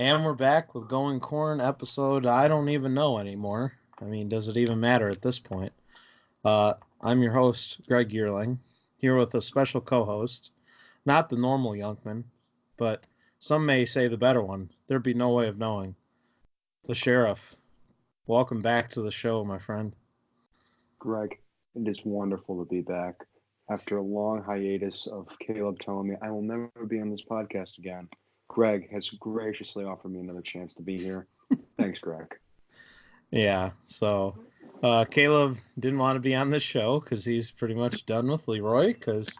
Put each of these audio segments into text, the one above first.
And we're back with Going Corn episode I don't even know anymore. I mean, does it even matter at this point? I'm your host, Greg Yearling, here with a special co-host, not the normal Jonkman, but some may say the better one. There'd be no way of knowing. The Sheriff. Welcome back to the show, my friend. Greg, it is wonderful to be back after a long hiatus of Caleb telling me I will never be on this podcast again. Greg has graciously offered me another chance to be here. Thanks, Greg. Yeah, so Caleb didn't want to be on this show because he's pretty much done with Leroy because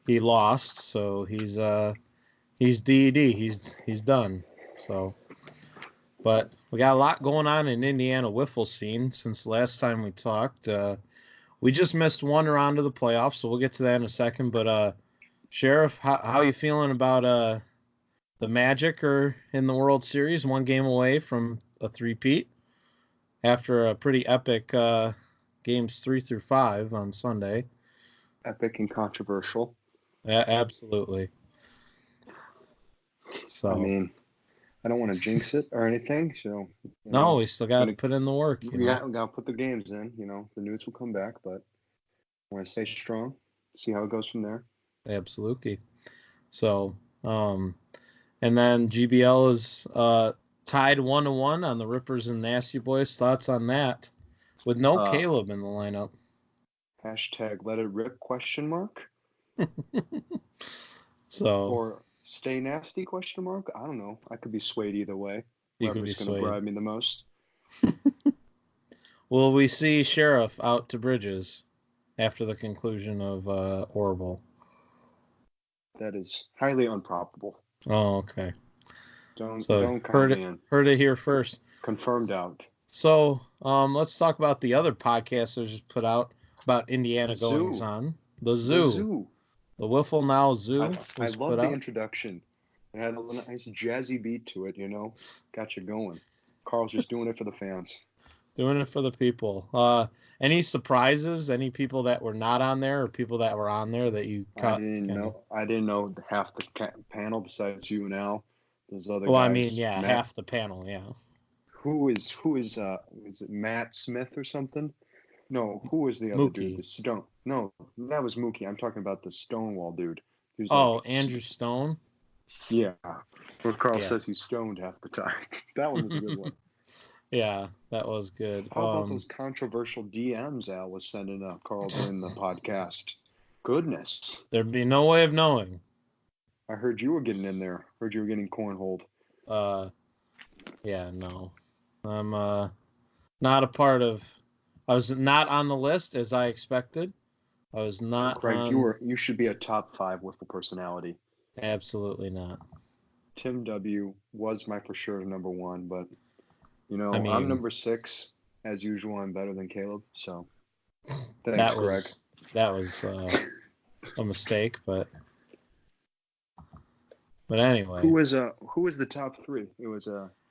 he lost. So he's DED. He's done. So, but we got a lot going on in Indiana wiffle scene since last time we talked. We just missed one round of the playoffs, so we'll get to that in a second. But Sheriff, how are you feeling about the Magic are in the World Series, one game away from a three-peat after a pretty epic games 3 through 5 on Sunday? Epic and controversial. Absolutely. So I mean, I don't want to jinx it or anything, so no, we still got to put in the work. We got to put the games in. The news will come back, but I want to stay strong, see how it goes from there. Absolutely. So, and then GBL is tied 1-1 on the Rippers and Nasty Boys. Thoughts on that? With no Caleb in the lineup. Hashtag let it rip ? So or stay nasty ? I don't know. I could be swayed either way. Whoever's going to bribe me the most. Will we see Sheriff out to Bridges after the conclusion of Orville? That is highly improbable. Oh, okay. Don't heard it here first. Confirmed out. So let's talk about the other podcast that just put out about Indiana goings on. The Zoo. The Wiffle Now Zoo. I love the introduction. It had a nice jazzy beat to it, Got you going. Carl's just doing it for the fans. Doing it for the people. Any surprises? Any people that were not on there or people that were on there that you caught? I didn't know half the panel besides you and Al. Those other guys. Well, I mean, yeah, Matt. Half the panel, yeah. Who is is it Matt Smith or something? No, who was the other Mookie. Dude? The Stone. No, that was Mookie. I'm talking about the Stonewall dude. Andrew Stone? Yeah. Where Carl says he's stoned half the time. That one was a good one. Yeah, that was good. How about those controversial DMs Al was sending up Carl during the podcast? Goodness. There'd be no way of knowing. I heard you were getting in there. Heard you were getting cornholed. Yeah, no. I'm not a part of. I was not on the list as I expected. I was not. Craig, you should be a top 5 wiffle personality. Absolutely not. Tim W was my for sure number 1, but I'm number 6 as usual. I'm better than Caleb, so thanks, Greg. That was a mistake, but anyway. Who was the top 3? It was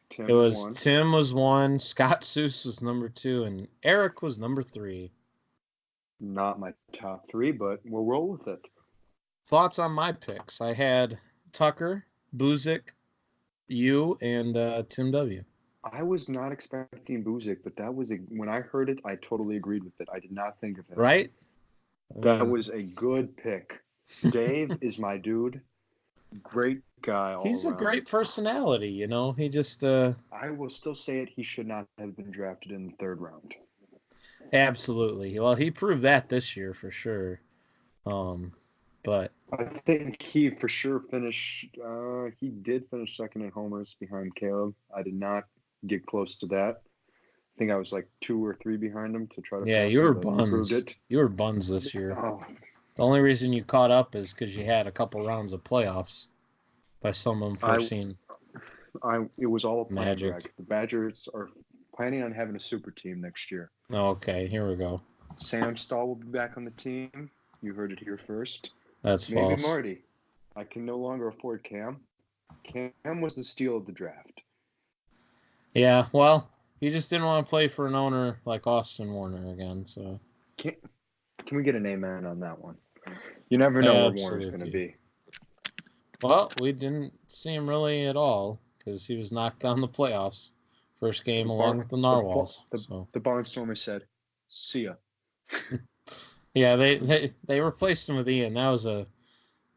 Tim. It was 1. Tim was 1, Scott Seuss was number 2, and Eric was number 3. Not my top 3, but we'll roll with it. Thoughts on my picks? I had Tucker, Buzik, you, and Tim W. I was not expecting Buzik, but when I heard it, I totally agreed with it. I did not think of it. Right? That was a good pick. Dave is my dude. Great guy all He's around. A great personality, He just... I will still say it. He should not have been drafted in the 3rd round. Absolutely. Well, he proved that this year for sure. But I think he for sure finished. He did finish 2nd in homers behind Caleb. I did not get close to that. I think I was like 2 or 3 behind him to try to. Yeah, you were buns. You were buns this year. Oh. The only reason you caught up is because you had a couple rounds of playoffs by some unforeseen. It was all a plan, magic. Greg. The Badgers are planning on having a super team next year. Okay, here we go. Sam Stahl will be back on the team. You heard it here first. That's false. Maybe Marty. I can no longer afford Cam. Cam was the steal of the draft. Yeah, well, he just didn't want to play for an owner like Austin Warner again. So can we get an amen on that one? You never know where Warner's going to be. Well, we didn't see him really at all because he was knocked down the playoffs. First game along with the Narwhals. The Barnstormers said, "See ya." Yeah, they replaced him with Ian. That was a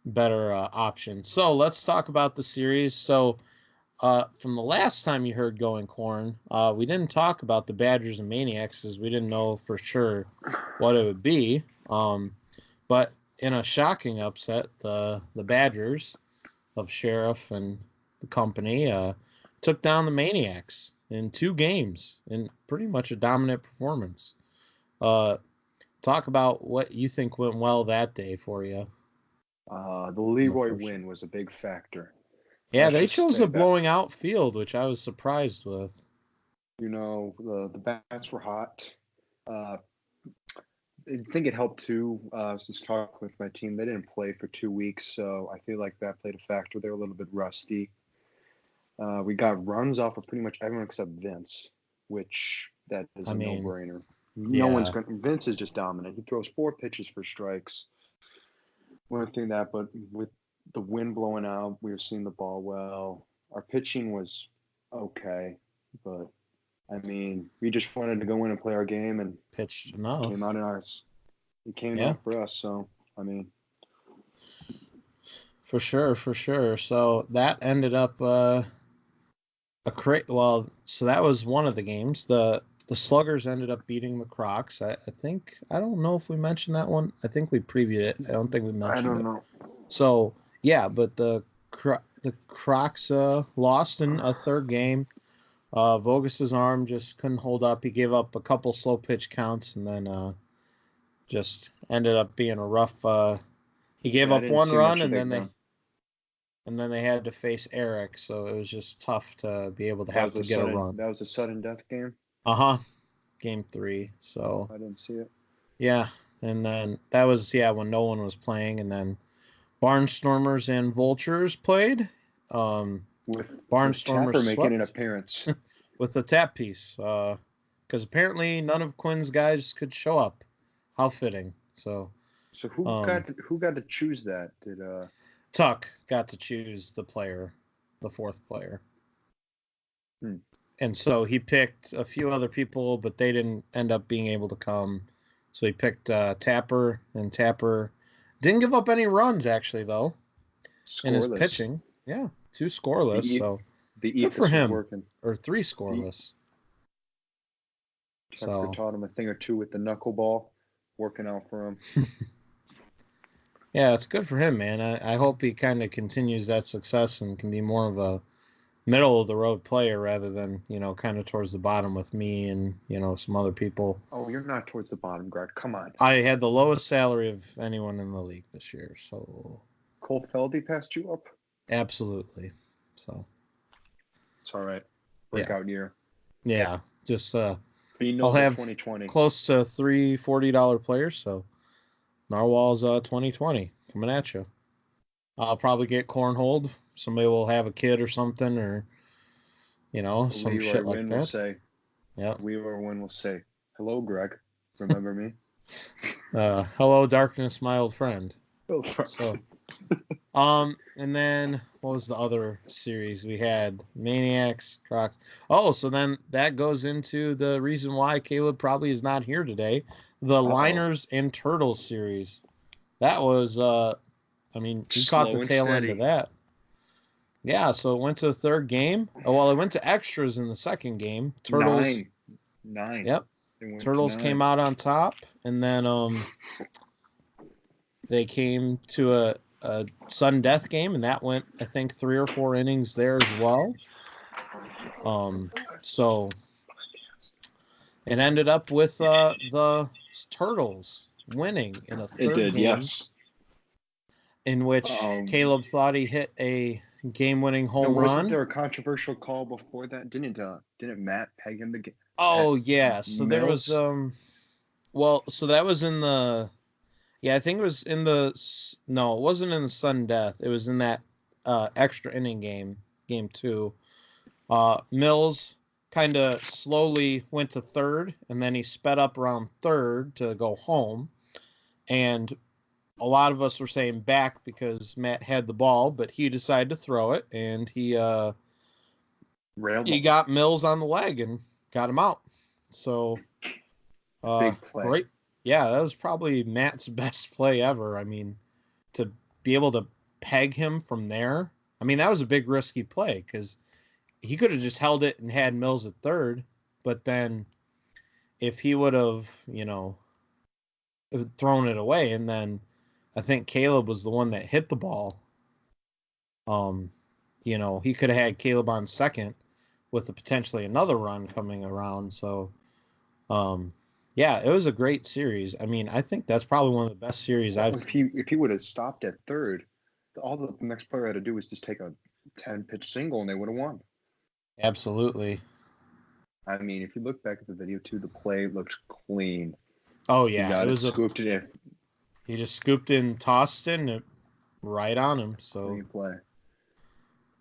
better option. So let's talk about the series. So from the last time you heard Going Corn, we didn't talk about the Badgers and Maniacs as we didn't know for sure what it would be. But in a shocking upset, the Badgers of Sheriff and the company took down the Maniacs in 2 games in pretty much a dominant performance. Talk about what you think went well that day for you. The Leroy win was a big factor. Yeah, they chose a blowing out field, which I was surprised with. You know, the bats were hot. I think it helped too. Just talk with my team. They didn't play for 2 weeks, so I feel like that played a factor. They were a little bit rusty. We got runs off of pretty much everyone except Vince, which that is a no-brainer. Vince is just dominant. He throws 4 pitches for strikes. One thing that, but with the wind blowing out, we were seeing the ball well. Our pitching was okay, but I mean, we just wanted to go in and play our game and pitched enough. Came out in ours. It came out for us, so I mean, for sure. So that ended up so that was one of the games. The Sluggers ended up beating the Crocs. I think, I don't know if we mentioned that one. I think we previewed it. I don't think we mentioned it. I don't know. So, yeah, but the Crocs lost in a third game. Vogas's arm just couldn't hold up. He gave up a couple slow pitch counts and then just ended up being a rough he gave up 1 run and then they had to face Eric, so it was just tough to be able to have to get a run. That was a sudden death game? Game 3. So I didn't see it. Yeah, and then that was when no one was playing, and then Barnstormers and Vultures played. With Barnstormers making an appearance with the tap piece, because apparently none of Quinn's guys could show up. How fitting. So who got to choose that? Did Tuck got to choose the 4th player. And so he picked a few other people, but they didn't end up being able to come. So he picked Tapper, and Tapper didn't give up any runs, actually, though, in his pitching. Yeah, 2 scoreless. So good for him. Or 3 scoreless. Tapper taught him a thing or two with the knuckleball, working out for him. Yeah, it's good for him, man. I hope he kind of continues that success and can be more of a middle-of-the-road player rather than, kind of towards the bottom with me and, some other people. Oh, you're not towards the bottom, Greg. Come on. I had the lowest salary of anyone in the league this year, so... Cole Feldy passed you up? Absolutely. So... It's all right. Breakout year. Yeah, just... I'll have 2020. Close to 3 $40 players, so... Narwhal's 2020 coming at you. I'll probably get cornholed. Somebody will have a kid or something, or some shit like that. Leroy Wynn will say, "Hello, Greg. Remember me?" Hello, darkness, my old friend. So, and then what was the other series we had? Maniacs, Crocs. Oh, so then that goes into the reason why Caleb probably is not here today. The Liners and Turtles series. That was, he caught the tail end of that. Yeah, so it went to the 3rd game. Oh, well, it went to extras in the 2nd game. Turtles. 9. Yep. Turtles came out on top, and then they came to a sudden death game, and that went, I think, 3 or 4 innings there as well. So it ended up with the Turtles winning in a 3rd game. Yes. In which Caleb thought he hit a game-winning home run. Wasn't there a controversial call before that? Didn't Matt peg him the game? Oh yeah, so there was so that was in the I think it was in the it wasn't in the sudden death. It was in that extra inning game 2. Mills kind of slowly went to 3rd, and then he sped up around 3rd to go home, and a lot of us were saying back because Matt had the ball, but he decided to throw it, and he Railed he him. got Mills on the leg and got him out. So, Big play. great. Yeah, that was probably Matt's best play ever. I mean, to be able to peg him from there, I mean, that was a big risky play because he could have just held it and had Mills at third. But then if he would have, thrown it away, and then I think Caleb was the one that hit the ball. He could have had Caleb on second with potentially another run coming around. So, yeah, it was a great series. I mean, I think that's probably one of the best series I've. If he would have stopped at third, all the next player had to do was just take a 10-pitch single and they would have won. Absolutely. I mean, if you look back at the video too, the play looked clean. Oh yeah, it was scooped it in. He just scooped in, tossed in, right on him. So clean play.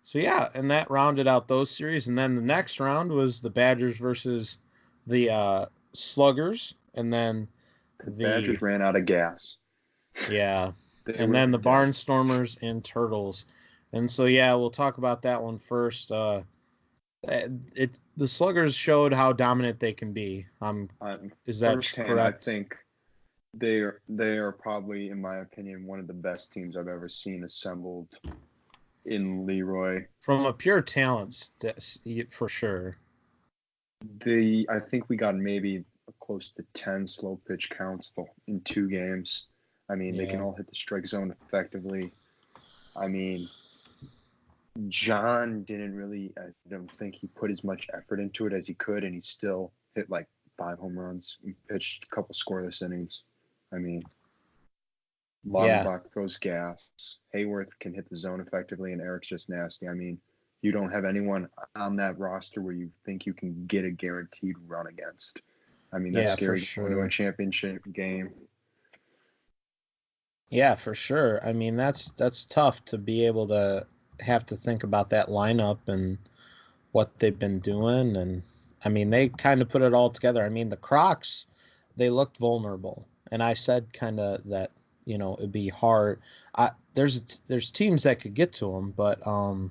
So yeah, and that rounded out those series, and then the next round was the Badgers versus the Sluggers, and then the Badgers ran out of gas. Yeah, and then the Barnstormers and Turtles, and so yeah, we'll talk about that one first. The Sluggers showed how dominant they can be. Is that correct? I think they are probably, in my opinion, one of the best teams I've ever seen assembled in Leroy. From a pure talent, for sure. I think we got maybe close to 10 slow pitch counts in 2 games. I mean, They can all hit the strike zone effectively. I mean, John didn't really, I don't think he put as much effort into it as he could, and he still hit like 5 home runs and pitched a couple scoreless innings. I mean, Lauterbach throws gas. Hayworth can hit the zone effectively, and Eric's just nasty. I mean, you don't have anyone on that roster where you think you can get a guaranteed run against. I mean, that's scary going to a championship game. Yeah, for sure. I mean, that's tough to be able to have to think about that lineup and what they've been doing. And, I mean, they kind of put it all together. I mean, the Crocs, they looked vulnerable. And I said kind of that, it'd be hard. There's teams that could get to them, but I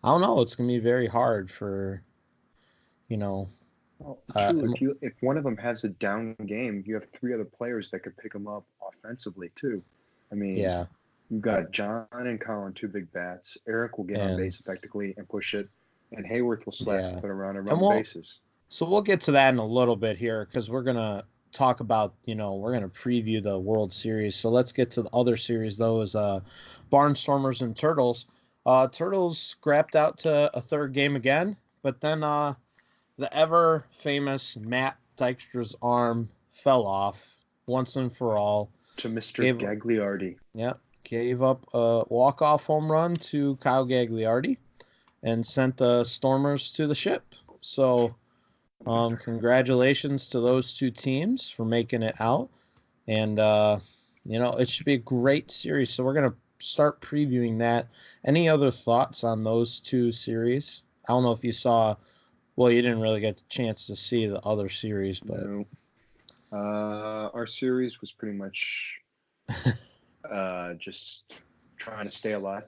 don't know. It's going to be very hard for, Well, true. If one of them has a down game, you have 3 other players that could pick them up offensively too. I mean, you've got John and Colin, 2 big bats. Eric will get on base effectively and push it, and Hayworth will slap it around and run the bases. So we'll get to that in a little bit here because we're gonna talk about, we're gonna preview the World Series. So let's get to the other series though, is Barnstormers and Turtles. Turtles scrapped out to a 3rd game again, but then the ever famous Matt Dykstra's arm fell off once and for all. To Mr. Gagliardi. Yeah, gave up a walk-off home run to Kyle Gagliardi and sent the Stormers to the ship. So congratulations to those 2 teams for making it out. And, it should be a great series. So we're going to start previewing that. Any other thoughts on those 2 series? I don't know if you saw... Well, you didn't really get the chance to see the other series, but... No. Our series was pretty much just trying to stay alive,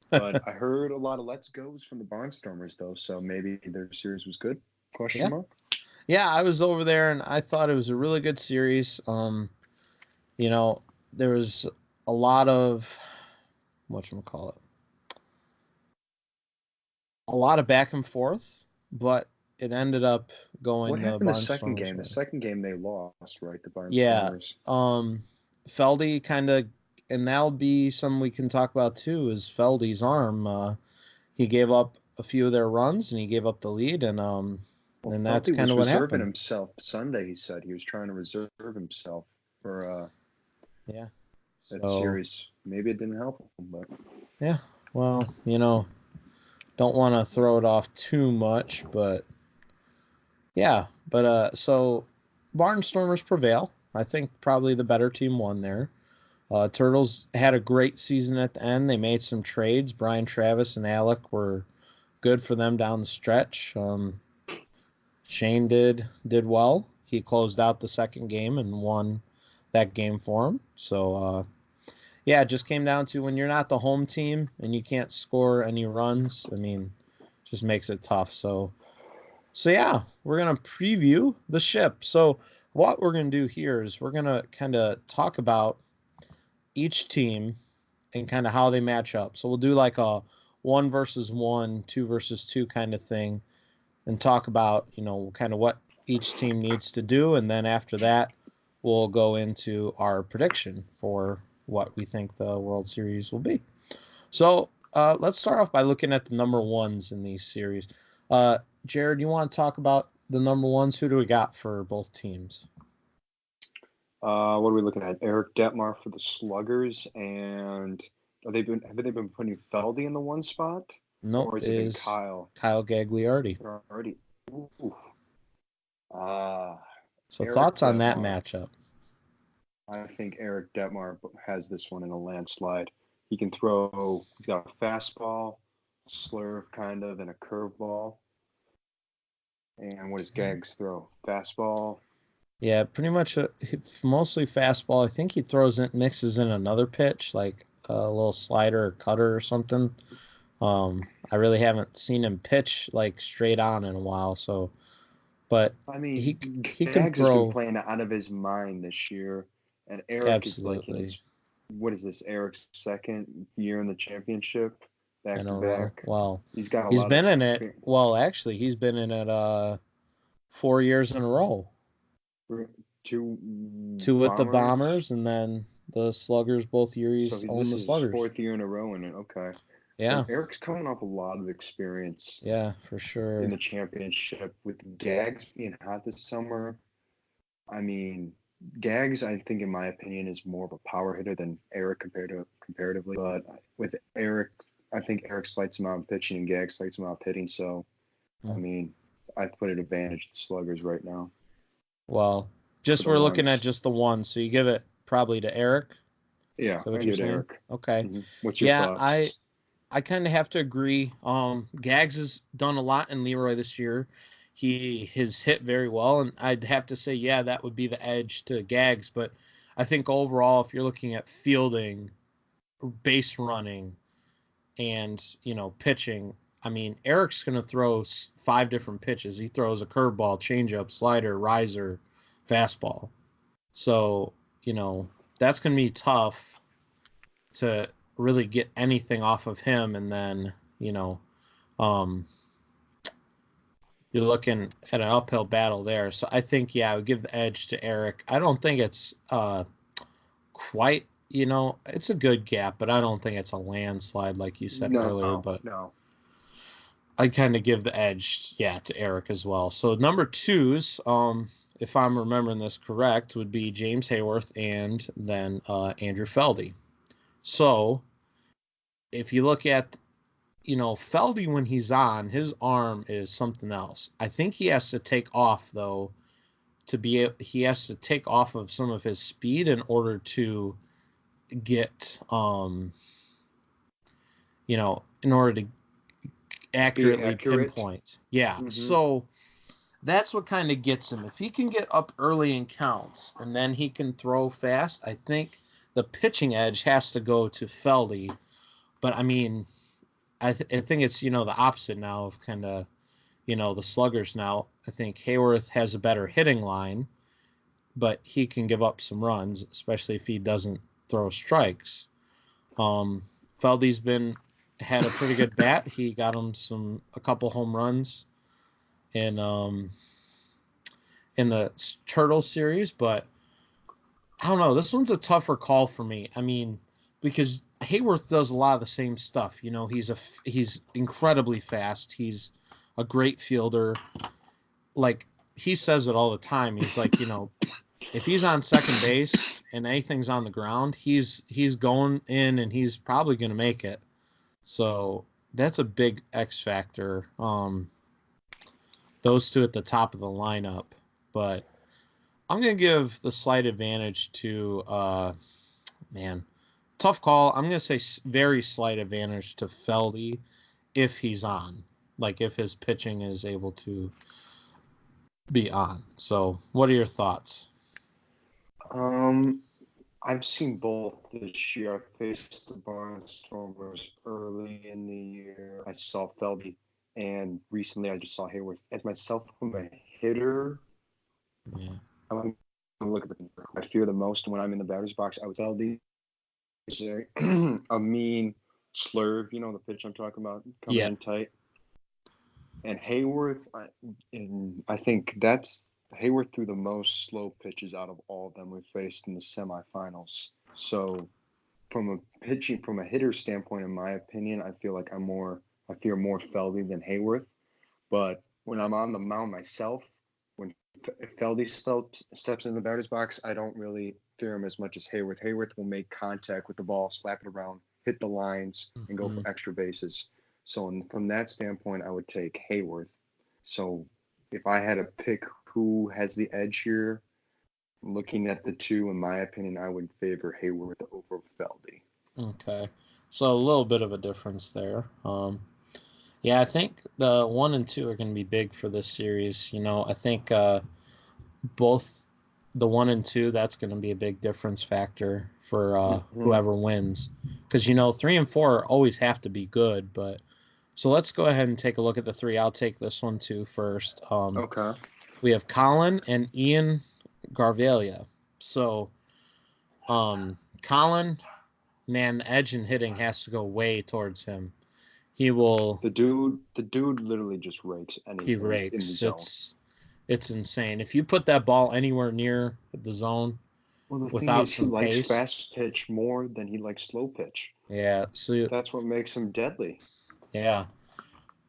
But I heard a lot of let's goes from the Barnstormers, though, so maybe their series was good? Question mark? Yeah, I was over there, and I thought it was a really good series. There was a lot of... whatchamacallit? A lot of back and forth. But it ended up going. What happened the second game? The second game they lost, right? The Barnstormers. Yeah. Feldy kind of, and that'll be something we can talk about too. Is Feldy's arm? He gave up a few of their runs, and he gave up the lead, and that's kind of what happened. He was reserving himself Sunday. He said he was trying to reserve himself for that series. Maybe it didn't help him, but yeah. Well, don't want to throw it off too much, but yeah. But so Barnstormers prevail. I think probably the better team won there. Turtles had a great season at the end. They made some trades. Brian Travis and Alec were good for them down the stretch. Shane did well. He closed out the second game and won that game for him. So yeah, it just came down to when you're not the home team and you can't score any runs. I mean, just makes it tough. So yeah, we're gonna preview the ship. So what we're gonna do here is we're gonna kind of talk about each team and kind of how they match up. So we'll do like a 1 versus 1, 2 versus 2 kind of thing, and talk about, kind of what each team needs to do. And then after that, we'll go into our prediction for what we think the World Series will be. So let's start off by looking at the number ones in these series. Jared, you want to talk about the number ones? Who do we got for both teams? What are we looking at? Eric Detmar for the Sluggers, and have they been putting Feldy in the one spot? Nope, Or has it been Kyle? Kyle Gagliardi. Already. Ooh. So Eric thoughts on that Detmar. matchup? I think Eric Detmar has this one in a landslide. He can throw. He's got a fastball, slurve kind of, and a curveball. And what does Gags throw? Fastball. Yeah, pretty much mostly fastball. I think he mixes in another pitch, like a little slider or cutter or something. I really haven't seen him pitch like straight on in a while. So, but I mean, he Gags can has throw. been playing out of his mind this year, and Eric is like in Absolutely. his. What is this? Eric's second year in the championship, back In to a row. back. Well, He's got a he's lot of been in it. experience. Well, actually, he's been in it 4 years in a row. Two Two with the Bombers. Bombers, and then the Sluggers. Both years So own this the is his Sluggers. 4th year in a row in it. Okay. Yeah. So Eric's coming off a lot of experience. Yeah, for sure. In the championship with Gags being hot this summer. I mean, Gags, I think, in my opinion, is more of a power hitter than Eric comparatively. But with Eric, I think Eric slights him out in pitching and Gags slights him out hitting. So, I mean, I put an advantage to the Sluggers right now. Well, we're looking at just the one, so you give it probably to Eric. Yeah, is that what you're saying? Eric. Okay. Mm-hmm. What's your thoughts? I kind of have to agree. Gags has done a lot in Leroy this year. He has hit very well, and I'd have to say, yeah, that would be the edge to Gags. But I think overall, if you're looking at fielding, base running, and pitching, I mean, Eric's going to throw 5 different pitches. He throws a curveball, changeup, slider, riser, fastball. So that's going to be tough to really get anything off of him, and then you're looking at an uphill battle there. So I think, I would give the edge to Eric. I don't think it's quite, it's a good gap, but I don't think it's a landslide like you said earlier. But no, I kind of give the edge, to Eric as well. So number 2s, if I'm remembering this correct, would be James Hayworth and then Andrew Feldy. So if you look at Feldy, when he's on, his arm is something else. I think he has to take off, though, he has to take off of some of his speed in order to get, in order to accurately pinpoint. Yeah. Mm-hmm. So that's what kind of gets him. If he can get up early in counts and then he can throw fast, I think the pitching edge has to go to Feldy. But I mean, I think it's, the opposite now of kind of, the Sluggers now. I think Hayworth has a better hitting line, but he can give up some runs, especially if he doesn't throw strikes. Feldy's had a pretty good bat. He got him a couple home runs in the Turtle series, but I don't know. This one's a tougher call for me. I mean, because Hayworth does a lot of the same stuff. He's incredibly fast. He's a great fielder. Like, he says it all the time. He's like, if he's on second base and anything's on the ground, he's going in and he's probably going to make it. So that's a big X factor. Those two at the top of the lineup, but I'm going to give the slight advantage to, tough call. I'm going to say very slight advantage to Feldy if he's on, like if his pitching is able to be on. So what are your thoughts? I've seen both this year. I faced the Barnstormers early in the year. I saw Feldy And recently I just saw Hayworth. As myself, from a hitter, Yeah. I want to look at the I fear the most when I'm in the batter's box. I would tell these a mean slurve, the pitch I'm talking about, coming Yeah. in tight. And Hayworth, I think that's Hayworth threw the most slow pitches out of all of them we faced in the semifinals. So from a hitter standpoint, in my opinion, I fear more Feldy than Hayworth. But when I'm on the mound myself, when Feldy steps in the batter's box, I don't really fear him as much as Hayworth. Hayworth will make contact with the ball, slap it around, hit the lines, and go for extra bases. So from that standpoint, I would take Hayworth. So if I had to pick who has the edge here, looking at the two, in my opinion, I would favor Hayworth over Feldy. Okay. So a little bit of a difference there. Yeah, I think the 1 and 2 are going to be big for this series. I think both the 1 and 2, that's going to be a big difference factor for whoever wins. Because 3 and 4 always have to be good. But so let's go ahead and take a look at the 3. I'll take this one too first. Okay. We have Colin and Ian Garvelia. So Colin, man, the edge in hitting has to go way towards him. He will. The dude literally just rakes anything. He rakes. In the zone. It's insane. If you put that ball anywhere near the zone, without some pace, he likes fast pitch more than he likes slow pitch. Yeah, so that's what makes him deadly. Yeah,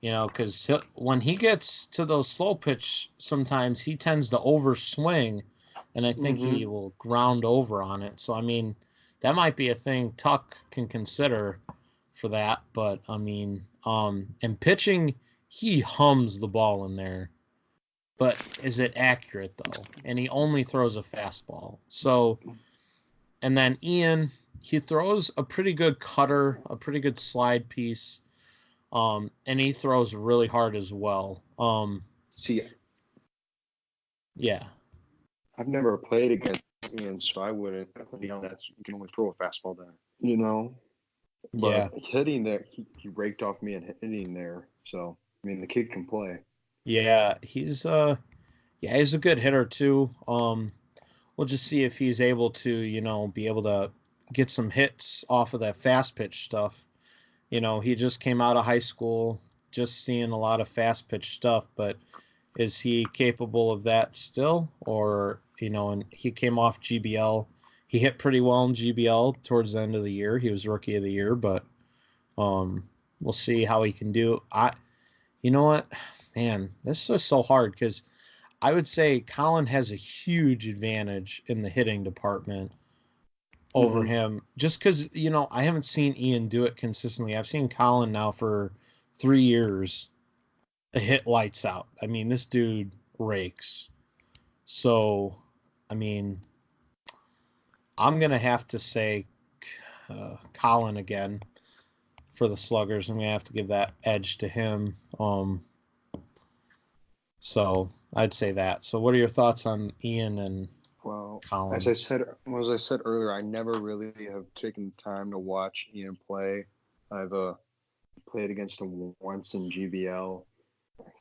because when he gets to those slow pitch, sometimes he tends to overswing, and I think he will ground over on it. So I mean, that might be a thing Tuck can consider for that. But I mean, in pitching, he hums the ball in there. But is it accurate, though? And he only throws a fastball. So, and then Ian, he throws a pretty good cutter, a pretty good slide piece, and he throws really hard as well. Yeah. I've never played against Ian, so I wouldn't. You can only throw a fastball there. But hitting there, he raked off me and hitting there. So, I mean, the kid can play. Yeah, he's a good hitter too. We'll just see if he's able to, be able to get some hits off of that fast pitch stuff. He just came out of high school, just seeing a lot of fast pitch stuff, but is he capable of that still? Or, and he came off GBL. He hit pretty well in GBL towards the end of the year. He was rookie of the year, but we'll see how he can do. You know what? Man, this is so hard because I would say Colin has a huge advantage in the hitting department over him, just because I haven't seen Ian do it consistently. I've seen Colin now for 3 years hit lights out. I mean, this dude rakes. So, I mean, I'm gonna have to say Colin again for the Sluggers. I'm gonna have to give that edge to him. So I'd say that. So what are your thoughts on Ian and Colin? As I said earlier, I never really have taken the time to watch Ian play. I've played against him once in GBL.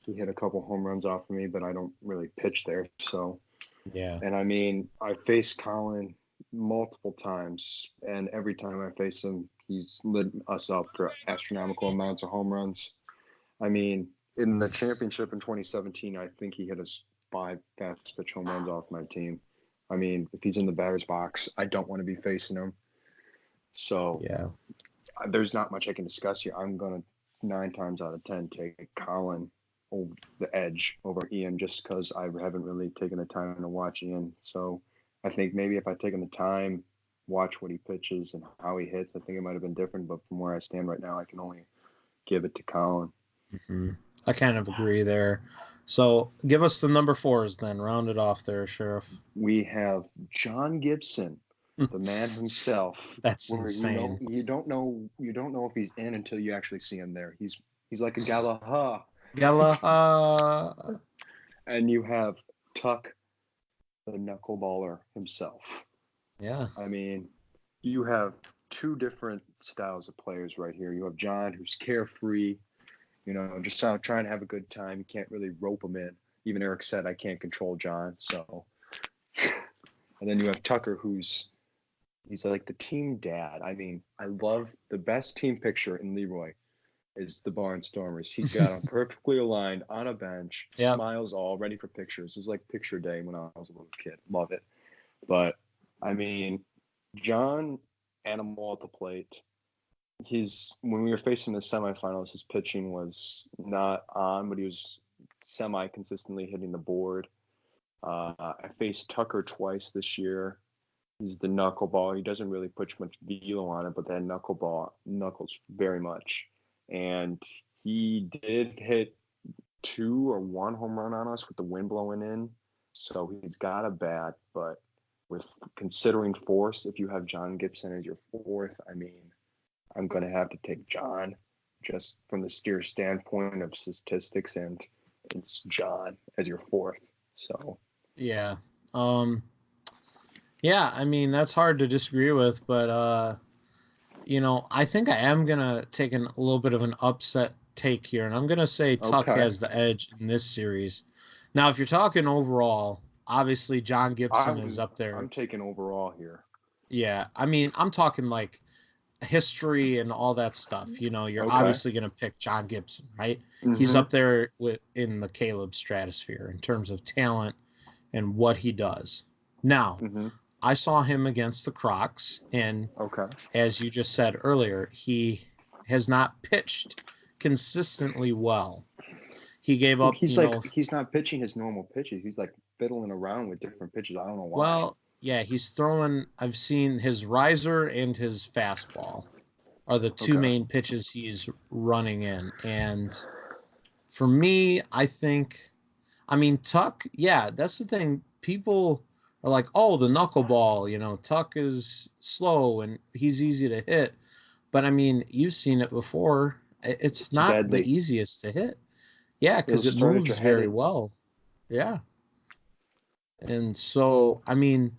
He hit a couple home runs off of me, but I don't really pitch there. So yeah. And I mean, I faced Colin multiple times, and every time I face him, he's lit us up for astronomical amounts of home runs. I mean, in the championship in 2017, I think he hit us 5 fast pitch home runs off my team. I mean, if he's in the batter's box, I don't want to be facing him. So there's not much I can discuss here. I'm going to 9 times out of 10 take Colin over the edge over Ian just because I haven't really taken the time to watch Ian. So I think maybe if I'd taken the time, watch what he pitches and how he hits, I think it might have been different. But from where I stand right now, I can only give it to Colin. I kind of agree there. So give us the number 4s then. Round it off there, Sheriff. We have John Gibson, the man himself. That's insane. You don't know if he's in until you actually see him there. He's like a Galaha. And you have Tuck, the knuckleballer himself. Yeah. I mean, you have 2 different styles of players right here. You have John, who's carefree. just out trying to have a good time. You can't really rope him in. Even Eric said, I can't control John. So, and then you have Tucker, he's like the team dad. I mean, I love the best team picture in Leroy is the Barnstormers. He got them perfectly aligned on a bench, Yep. smiles all, ready for pictures. It was like picture day when I was a little kid. Love it. But, I mean, John, animal at the plate. When we were facing the semifinals, his pitching was not on, but he was semi-consistently hitting the board. I faced Tucker twice this year. He's the knuckleball. He doesn't really put much velo on it, but that knuckles very much. And he did hit 2 or 1 home run on us with the wind blowing in. So he's got a bat, but with considering force, if you have John Gibson as your fourth, I mean, I'm going to have to take John just from the steer standpoint of statistics, and it's John as your fourth. So Yeah. Yeah, I mean, that's hard to disagree with, but I think I am going to take a little bit of an upset take here, and I'm going to say Tuck has the edge in this series. Now, if you're talking overall, obviously John Gibson is up there. I'm taking overall here. Yeah, I mean, I'm talking like history and all that stuff. You're obviously going to pick John Gibson, right? Mm-hmm. He's up there in the Caleb stratosphere in terms of talent and what he does. Now, I saw him against the Crocs, and as you just said earlier, he has not pitched consistently well. He gave up. He's not pitching his normal pitches. He's like fiddling around with different pitches. I don't know why. Well, yeah, he's throwing. I've seen his riser and his fastball are the two main pitches he's running in, and for me, I mean, Tuck. Yeah, that's the thing. People are like, oh, the knuckleball. Tuck is slow and he's easy to hit, but I mean, you've seen it before. It's not deadly. The easiest to hit. Yeah, because it moves very well. Yeah. And so, I mean,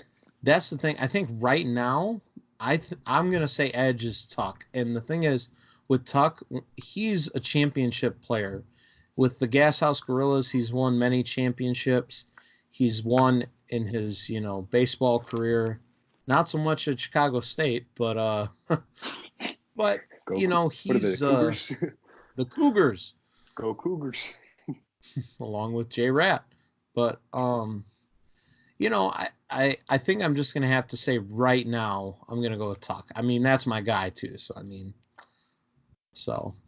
that's the thing. I think right now, I'm going to say edge is Tuck. And the thing is, with Tuck, he's a championship player. With the Gas House Gorillas, he's won many championships. He's won in his, baseball career. Not so much at Chicago State, but he's the Cougars. Go Cougars. Along with Jay Rat. But I think I'm just gonna have to say right now I'm gonna go with Tuck. I mean, that's my guy too. So I mean,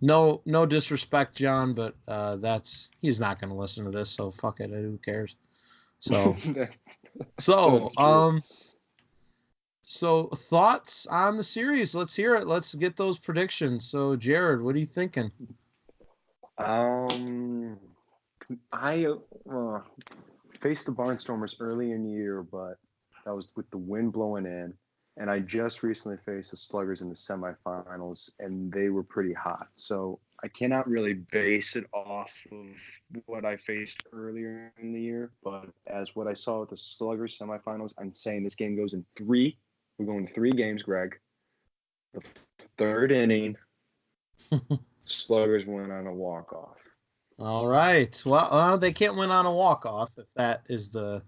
no disrespect, John, but he's not gonna listen to this, so fuck it. Who cares? So so thoughts on the series? Let's hear it. Let's get those predictions. So Jared, what are you thinking? I faced the Barnstormers early in the year, but that was with the wind blowing in. And I just recently faced the Sluggers in the semifinals, and they were pretty hot. So I cannot really base it off of what I faced earlier in the year. But as what I saw with the Sluggers semifinals, I'm saying this game goes in 3. We're going 3 games, Greg. The 3rd inning, Sluggers went on a walk-off. All right. Well, they can't win on a walk-off if that is the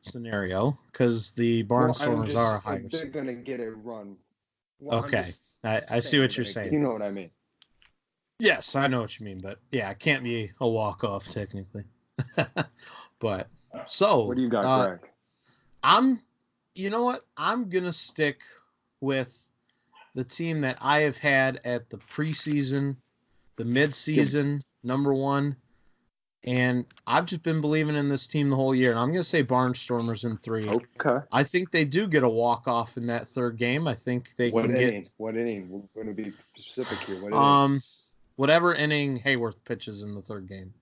scenario, because the Barnstormers are a higher. They're going to get a run. Well, okay. I see what you're saying. You know what I mean. Yes, I know what you mean, but yeah, it can't be a walk-off technically. But so what do you got, Greg? You know what? I'm going to stick with the team that I have had at the preseason, the midseason, number 1. And I've just been believing in this team the whole year. And I'm going to say Barnstormers in 3. Okay. I think they do get a walk-off in that 3rd game. I think they can get... What inning? We're going to be specific here. What inning? Whatever inning Hayworth pitches in the 3rd game.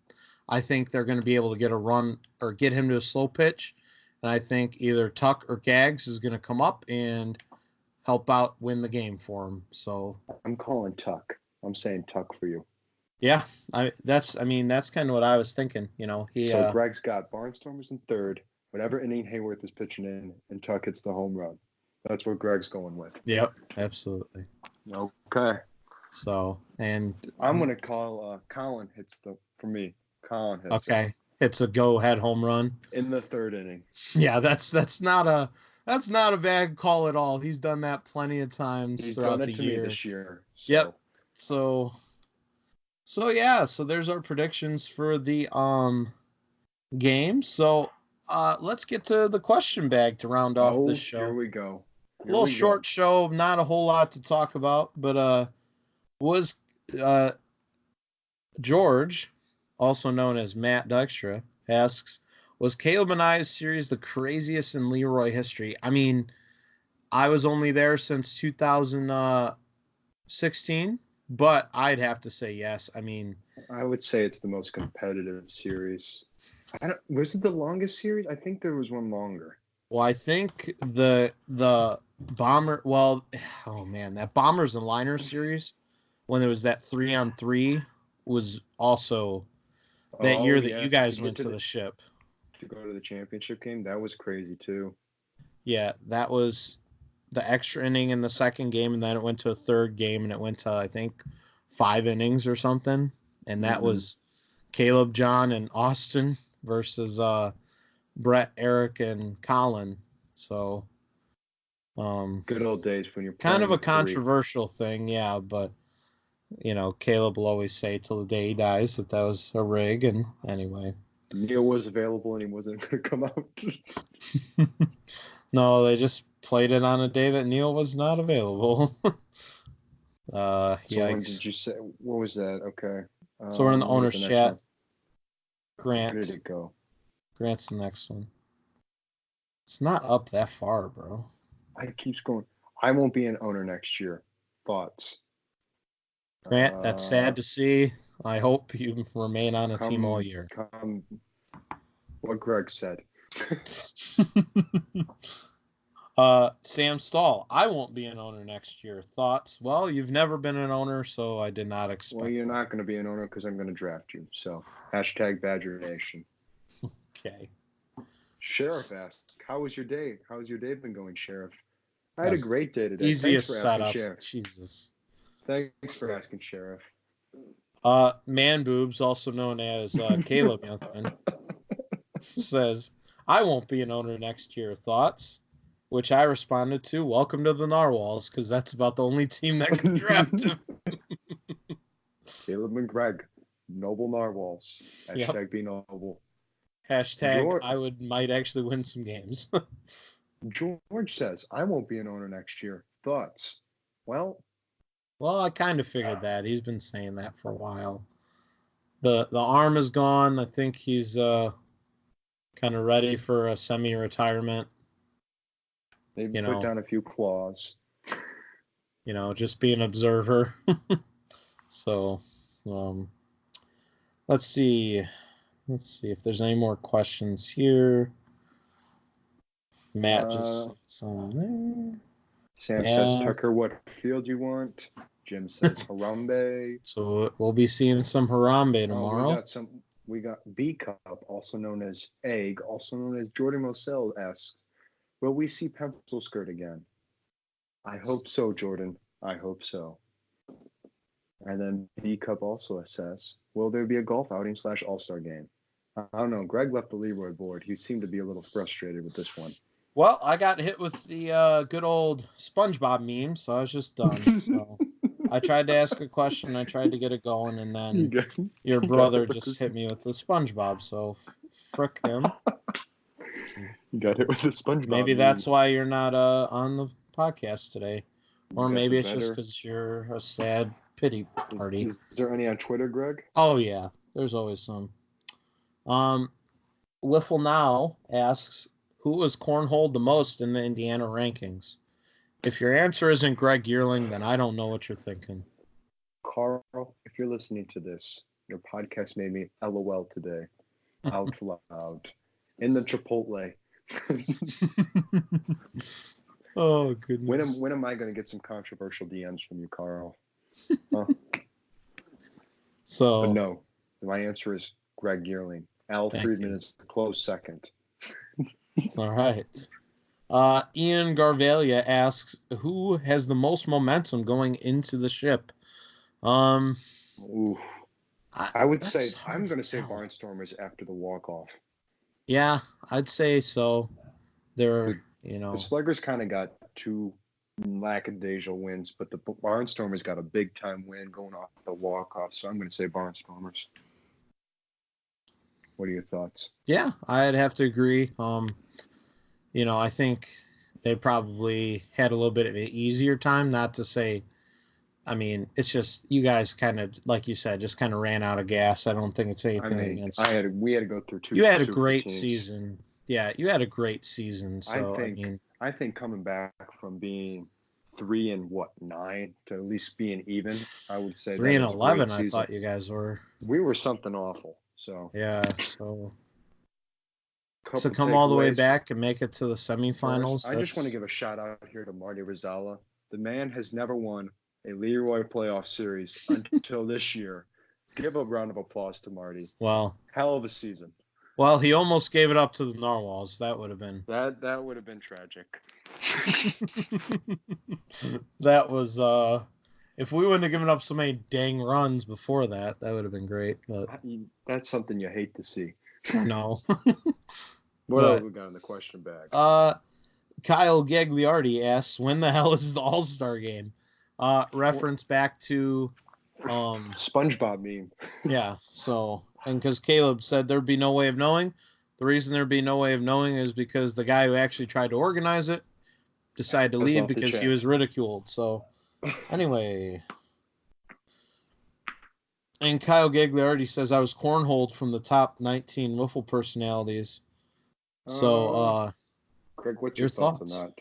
I think they're going to be able to get a run or get him to a slow pitch. And I think either Tuck or Gags is going to come up and help out win the game for him. So I'm calling Tuck. I'm saying Tuck for you. Yeah, that's kind of what I was thinking. So Greg's got Barnstormers in 3rd, whatever inning Hayworth is pitching in, and Tuck hits the home run. That's what Greg's going with. Yep, absolutely. Okay. So, and I'm gonna call Colin hits for me. Colin hits okay, it's a go-ahead home run in the third inning. Yeah, that's not a bad call at all. He's done that plenty of times He's throughout done the it to year. me this year. So. Yep. So yeah, so there's our predictions for the game. So let's get to the question bag to round off this show. Here we go. A little short show, not a whole lot to talk about, but was George, also known as Matt Dykstra, asks, was Caleb and I's series the craziest in Leroy history? I mean, I was only there since 2016, but I'd have to say yes. I mean, I would say it's the most competitive series. Was it the longest series? I think there was one longer. Well, I think the Bomber. Well, oh man, that Bombers and Liners series when there was that 3-on-3 was also that year that you guys went to the ship to go to the championship game. That was crazy too. Yeah, that was the extra inning in the second game, and then it went to a third game, and it went to I think 5 innings or something, and that was Caleb, John, and Austin versus Brett, Eric, and Colin. So, good old days when you're kind of a controversial thing, yeah. But Caleb will always say till the day he dies that was a rig. And anyway, Neil was available and he wasn't going to come out. No, they just played it on a day that Neil was not available. So when did you say? What was that? Okay. So we're in the owner's chat. Grant. Where did it go? Grant's the next one. It's not up that far, bro. It keeps going. I won't be an owner next year. Thoughts? Grant, that's sad to see. I hope you remain on a team all year. What Greg said. Sam Stahl, I won't be an owner next year. Thoughts? Well, you've never been an owner, so I did not expect. Well, you're not going to be an owner because I'm going to draft you. So, #Badger Nation. Okay. Sheriff asked, "How was your day? How's your day been going, Sheriff?" I had a great day today. Easiest setup. Jesus. Thanks for asking, Sheriff. Man Boobs, also known as Caleb Jonkman, says, I won't be an owner next year. Thoughts? Which I responded to, welcome to the Narwhals, because that's about the only team that can draft him. Caleb and Greg, noble Narwhals. #be noble. #I might actually win some games. George says, I won't be an owner next year. Thoughts? Well, I kind of figured that. He's been saying that for a while. The arm is gone. I think he's kind of ready for a semi-retirement. Maybe put down a few claws. Just be an observer. So, let's see. Let's see if there's any more questions here. Matt just said some there. Sam says, Tucker, what field you want? Jim says, Harambe. So we'll be seeing some Harambe tomorrow. We got B Cup, also known as Egg, also known as Jordan Moselle asks, will we see Pencil Skirt again? I hope so, Jordan. I hope so. And then B Cup also says, will there be a golf outing / all-star game? I don't know. Greg left the Leroy board. He seemed to be a little frustrated with this one. Well, I got hit with the good old SpongeBob meme, so I was just done. So I tried to ask a question, I tried to get it going, and then your brother just hit me with the SpongeBob, so frick him. You got hit with the SpongeBob Maybe meme. That's why you're not on the podcast today. Or maybe it's just because you're a sad pity party. Is there any on Twitter, Greg? Oh, yeah. There's always some. Wiffle Now asks, who was cornholed the most in the Indiana rankings? If your answer isn't Greg Yearling, then I don't know what you're thinking. Carl, if you're listening to this, your podcast made me LOL today. Out loud. In the Chipotle. Oh, goodness. When am I going to get some controversial DMs from you, Carl? Huh? But no, my answer is Greg Yearling. Al Friedman is a close second. All right. Ian Garvalia asks, who has the most momentum going into the ship? Um, Ooh. I would say that's I'm hard to going to say tell. Barnstormers after the walk-off. Yeah, I'd say so. They're, The Sluggers kind of got two lackadaisical wins, but the Barnstormers got a big-time win going off the walk-off. So I'm going to say Barnstormers. What are your thoughts? yeah, I'd have to agree. I think they probably had a little bit of an easier time. Not to say, I mean, it's just you guys kind of, like you said, just kind of ran out of gas. I don't think it's I anything mean, against. we had to go through two You had a super great teams. season. Yeah, you had a great season. I So, think I think coming back from being 3-9 to at least being even, I would say that is a great 3-11, I season. thought you guys were. We were something awful. So Yeah, so to couple come all the way takeaways. back and make it to the First, semifinals, I just want to that's give a shout out here to Marty Rizala. The man has never won a Leroy playoff series until this year. Give a round of applause to Marty. well, Hell of a season. well, he almost gave it up to the Narwhals. That would have been That would have been tragic. that was if we wouldn't have given up so many dang runs before that, that would have been great. But That's something you hate to see. no. What But else we got in the question bag? Kyle Gagliardi asks, when the hell is the All-Star game? Reference back to SpongeBob meme. yeah, so, and because Caleb said there'd be no way of knowing, the reason there'd be no way of knowing is because the guy who actually tried to organize it decided to Has leave left the because he chat. was ridiculed. So, anyway. And Kyle Gagliardi says, I was cornholed from the top 19 wiffle personalities. So, Greg, what's your your thoughts on thoughts? that?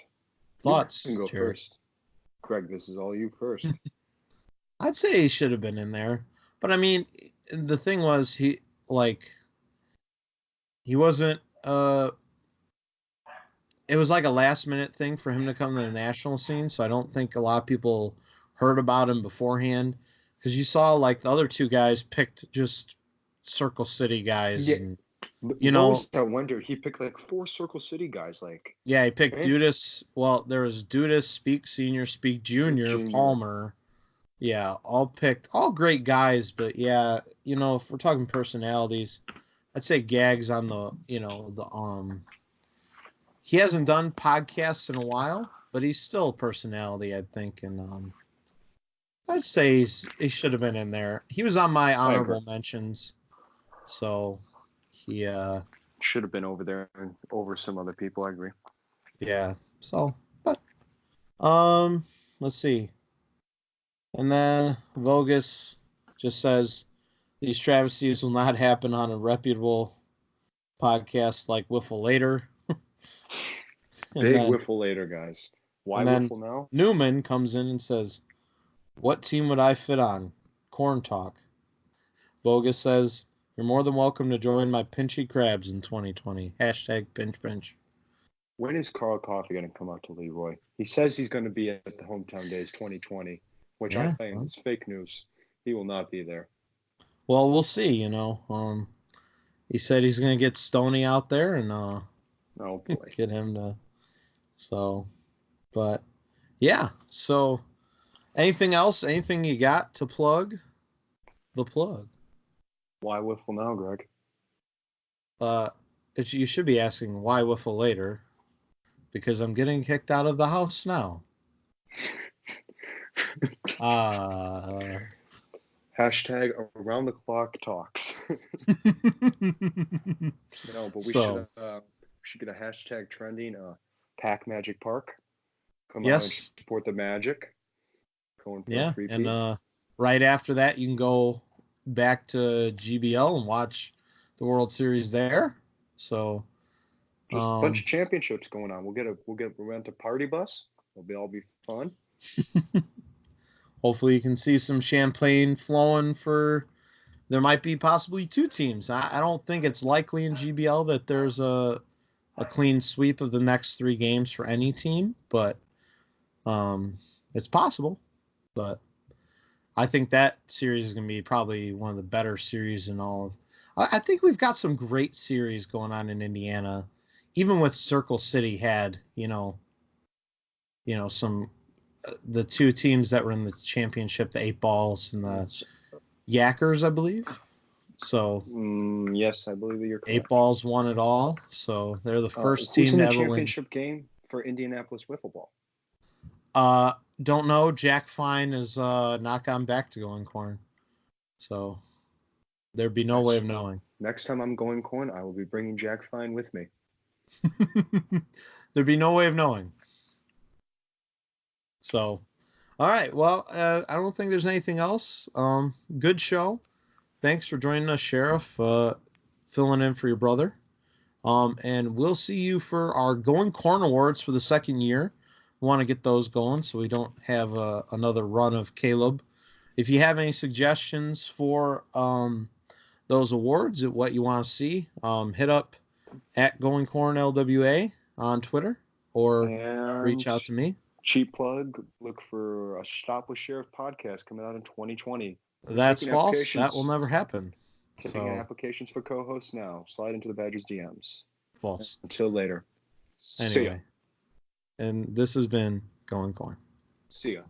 Thoughts, You can go Jared. first. Greg, this is all you first. I'd say he should have been in there. But I mean, the thing was he wasn't it was like a last minute thing for him to come to the national scene, so I don't think a lot of people heard about him beforehand because you saw like the other two guys picked just Circle City guys Yeah. and I wonder, he picked like 4 Circle City guys, like. yeah, he picked Okay. Dudas. Well, there was Dudas, Speak Senior, Speak Junior, Palmer. Yeah, all great guys, but yeah, if we're talking personalities, I'd say Gags on the he hasn't done podcasts in a while, but he's still a personality, I think, and I'd say he should have been in there. He was on my honorable mentions, so he should have been over there and over some other people. I agree. Yeah. So, but let's see. And then Vogus just says these travesties will not happen on a reputable podcast like Wiffle Later. Big Wiffle Later, guys. Why Wiffle now? Newman comes in and says, what team would I fit on? Corn Talk. Vogus says, you're more than welcome to join my Pinchy Crabs in 2020. #PinchPinch. When is Carl Coffey going to come out to Leroy? He says he's going to be at the Hometown Days 2020, which I think is fake news. He will not be there. Well, we'll see, he said he's going to get Stoney out there and oh boy. get him to but yeah, so anything else? Anything you got to plug? The plug. Why Wiffle now, Greg? You should be asking why Wiffle Later, because I'm getting kicked out of the house now. Hashtag around the clock talks. No, but we should get a hashtag trending. Pack Magic Park. Come out and support the Magic. Going for a 3P. And right after that, you can go back to GBL and watch the World Series there. So just a bunch of championships going on. We'll rent a party bus. It'll all be fun. Hopefully you can see some champagne flowing there might be possibly 2 teams. I don't think it's likely in GBL that there's a clean sweep of the next 3 games for any team, but it's possible. But I think that series is going to be probably one of the better series in all of. I think we've got some great series going on in Indiana, even with Circle City had some the two teams that were in the championship, the 8 Balls and the Yackers, I believe. So yes, I believe that you're correct. 8 Balls won it all, so they're the first Who's team in to the ever win. championship game for Indianapolis Wiffle Ball? Don't know. Jack Fine is not gone back to going corn, so there'd be no way of knowing. Next time I'm going corn, I will be bringing Jack Fine with me. There'd be no way of knowing. So, all right. Well, I don't think there's anything else. Good show. Thanks for joining us, Sheriff. Filling in for your brother. And we'll see you for our Going Corn Awards for the second year. We want to get those going so we don't have another run of Caleb. If you have any suggestions for those awards, what you want to see, hit up at Going Corn LWA on Twitter or reach out to me. Cheap plug, look for a Stop with Sheriff podcast coming out in 2020. That's false. That will never happen. Taking applications for co-hosts now. Slide into the Badgers DMs. False. Until later. Anyway. And this has been Going Corn. See ya.